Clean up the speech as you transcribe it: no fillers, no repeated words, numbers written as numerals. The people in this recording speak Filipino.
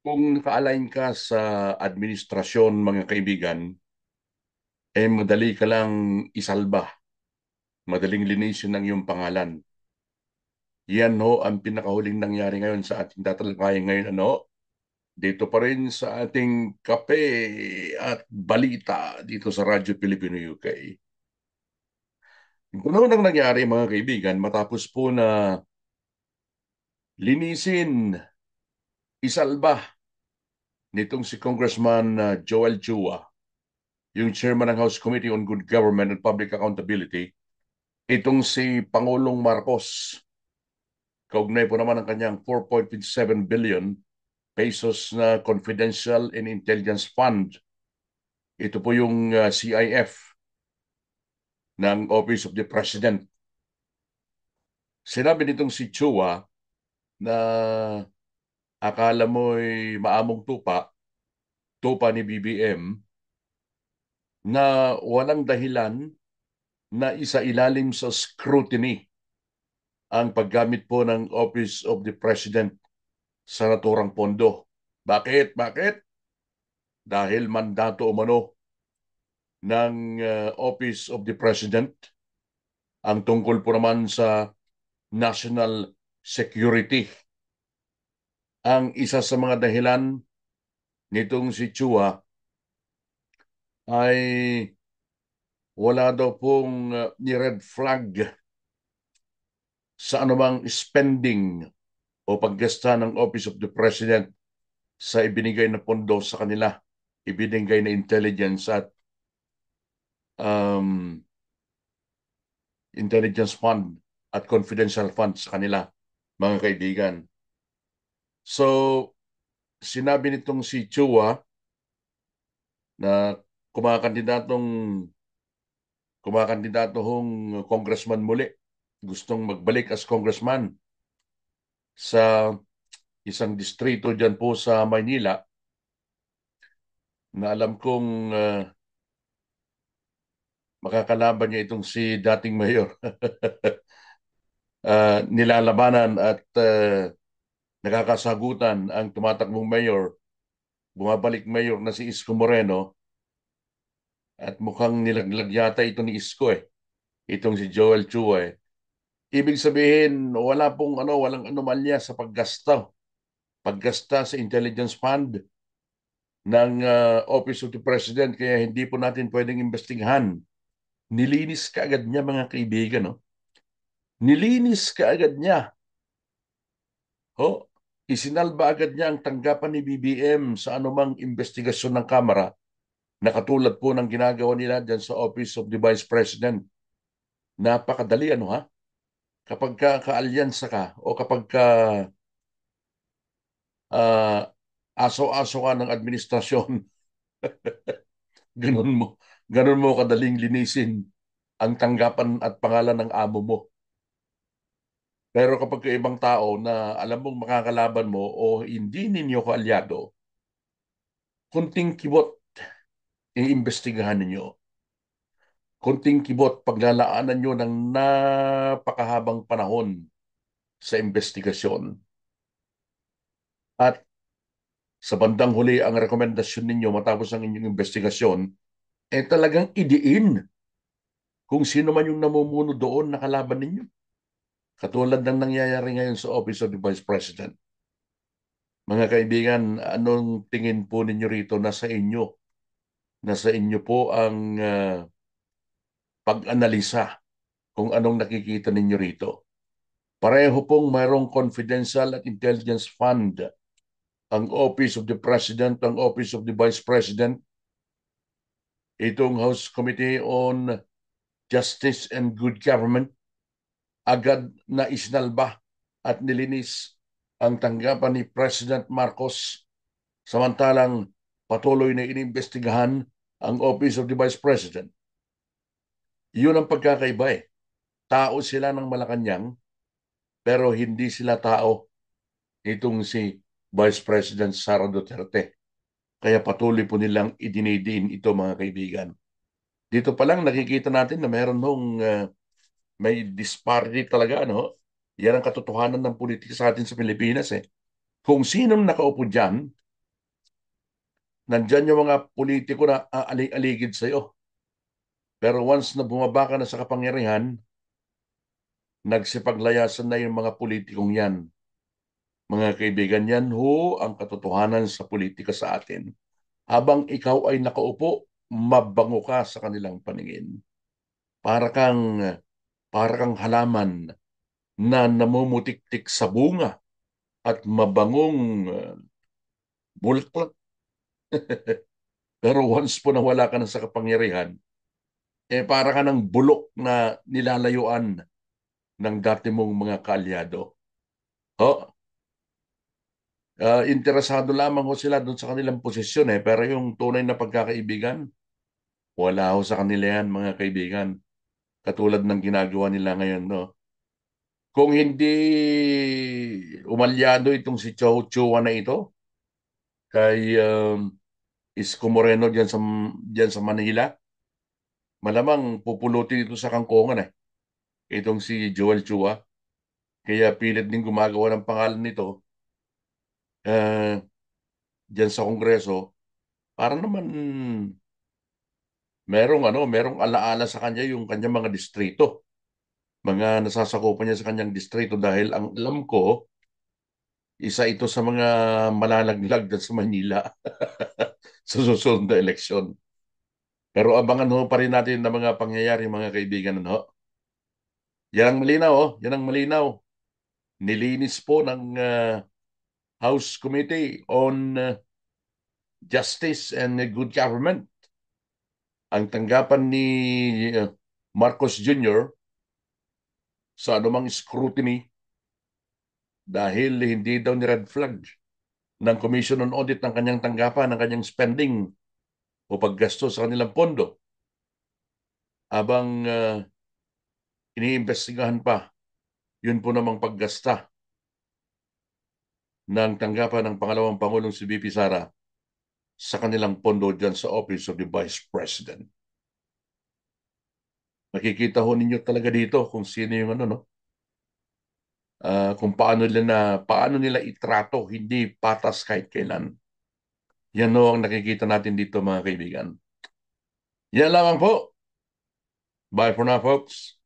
Kung naka-align ka sa administrasyon, mga kaibigan, madali ka lang isalba. Madaling linisin ang iyong pangalan. Yan ho ang pinakahuling nangyari ngayon sa ating tatalakayin ngayon. Dito pa rin sa ating kape at balita dito sa Radyo Pilipino UK. Ano nang nangyari, mga kaibigan, matapos po na linisin, isalba nitong si Congressman Joel Chua, yung chairman ng House Committee on Good Government and Public Accountability, itong si Pangulong Marcos, kaugnay po naman ang kanyang 4.7 billion pesos na Confidential and Intelligence Fund. Ito po yung CIF ng Office of the President. Sinabi nitong si Chua na akala mo'y maamong tupa, tupa ni BBM, na walang dahilan na isailalim sa scrutiny ang paggamit po ng Office of the President sa naturang pondo. Bakit? Bakit? Dahil mandato umano ng Office of the President ang tungkol po naman sa national security. Ang isa sa mga dahilan nitong si Chua ay wala daw pong ni-red flag sa anumang spending o paggasta ng Office of the President sa ibinigay na pondo sa kanila, ibinigay na intelligence at um, intelligence fund at confidential fund sa kanila, mga kaibigan. So, sinabi nitong si Chua na kumakandidatong kumakandidato hong congressman muli, gustong magbalik as congressman sa isang distrito dyan po sa Maynila na alam kong makakalaban niya itong si dating mayor. Nilalabanan at nakakasagutan ang tumatakbong mayor, bumabalik mayor na si Isko Moreno, at mukhang nilaglag yata ito ni Isko itong si Joel Chua Ibig sabihin, walang anomalya sa paggasta sa intelligence fund ng Office of the President, kaya hindi po natin pwedeng imbestigahan. Nilinis ka agad niya, mga kaibigan, no? Nilinis ka agad niya. Ho, isinalba agad niya ang tanggapan ni BBM sa anumang investigasyon ng Kamara na katulad po ng ginagawa nila dyan sa Office of the Vice President. Napakadali, ha? Kapag kaalyansa ka o kapag uh, aso-aso ka ng administrasyon, ganun mo, ganun mo kadaling linisin ang tanggapan at pangalan ng amo mo. Pero kapag ibang tao na alam mong makakalaban mo o hindi ninyo kaalyado, kunting kibot, iimbestigahan ninyo. Kunting kibot, paglalaanan nyo ng napakahabang panahon sa investigasyon. At sa bandang huli, ang rekomendasyon ninyo matapos ang inyong investigasyon, talagang idiin kung sino man yung namumuno doon na kalaban ninyo. Katulad ng nangyayari ngayon sa Office of the Vice President. Mga kaibigan, anong tingin po ninyo rito? Nasa inyo. Nasa inyo po ang pag-analisa kung anong nakikita ninyo rito. Pareho pong mayroong confidential at intelligence fund ang Office of the President, ang Office of the Vice President, itong House Committee on Justice and Good Government, agad na isinalba at nilinis ang tanggapan ni President Marcos, samantalang patuloy na inimbestigahan ang Office of the Vice President. Yun ang pagkakaiba Tao sila ng Malacanang, pero hindi sila tao itong si Vice President Sara Duterte. Kaya patuloy po nilang idinidiin ito, mga kaibigan. Dito pa lang nakikita natin na meron may disparity talaga, ano? Yan ang katotohanan ng politika sa atin sa Pilipinas. Kung sinong nakaupo dyan, Nandyan yung mga politiko na aalig-aligid sa'yo. Pero once na bumaba ka na sa kapangyarihan, nagsipaglayasan na yung mga politikong yan. Mga kaibigan, yan ho ang katotohanan sa politika sa atin. Habang ikaw ay nakaupo, mabango ka sa kanilang paningin. Para kang, para kang halaman na namumutiktik sa bunga at mabangong bulaklak. Pero once po nawala ka na sa kapangyarihan, para ka ng bulok na nilalayuan ng dati mong mga kaalyado. Oh, interesado lamang ho sila doon sa kanilang posisyon pero yung tunay na pagkakaibigan, wala ho sa kanila yan mga kaibigan. Katulad ng ginagawa nila ngayon, no? Kung hindi umalyado itong si Chow Chua na ito kay Isko Moreno diyan sa Manila, malamang pupulutin ito sa kangkungan itong si Joel Chua. Kaya pilit din gumagawa ng pangalan nito uh, diyan sa Kongreso para naman merong alaala sa kanya yung kanyang mga distrito. Mga nasasakupan niya sa kanyang distrito dahil ang alam ko, isa ito sa mga malalaglag dyan sa Manila sa susunod na eleksyon. Pero abangan ho pa rin natin ng mga pangyayari, mga kaibigan. Ano? Yan ang malinaw. Yan ang malinaw. Nilinis po ng House Committee on Justice and Good Government ang tanggapan ni uh, Marcos Jr. sa anumang scrutiny dahil hindi daw ni red flag ng Commission on Audit ng kanyang tanggapan, ng kanyang spending o paggasto sa kanilang pondo habang iniimbestigahan pa yun po namang paggasta ng tanggapan ng pangalawang Pangulong si VP Sara sa kanilang pondo dyan sa Office of the Vice President. Nakikita ho ninyo talaga dito kung sino yung ano, no? Kung paano nila itrato, hindi patas kahit kailan. Yan ho ang nakikita natin dito mga kaibigan. Yan lamang po. Bye for now, folks.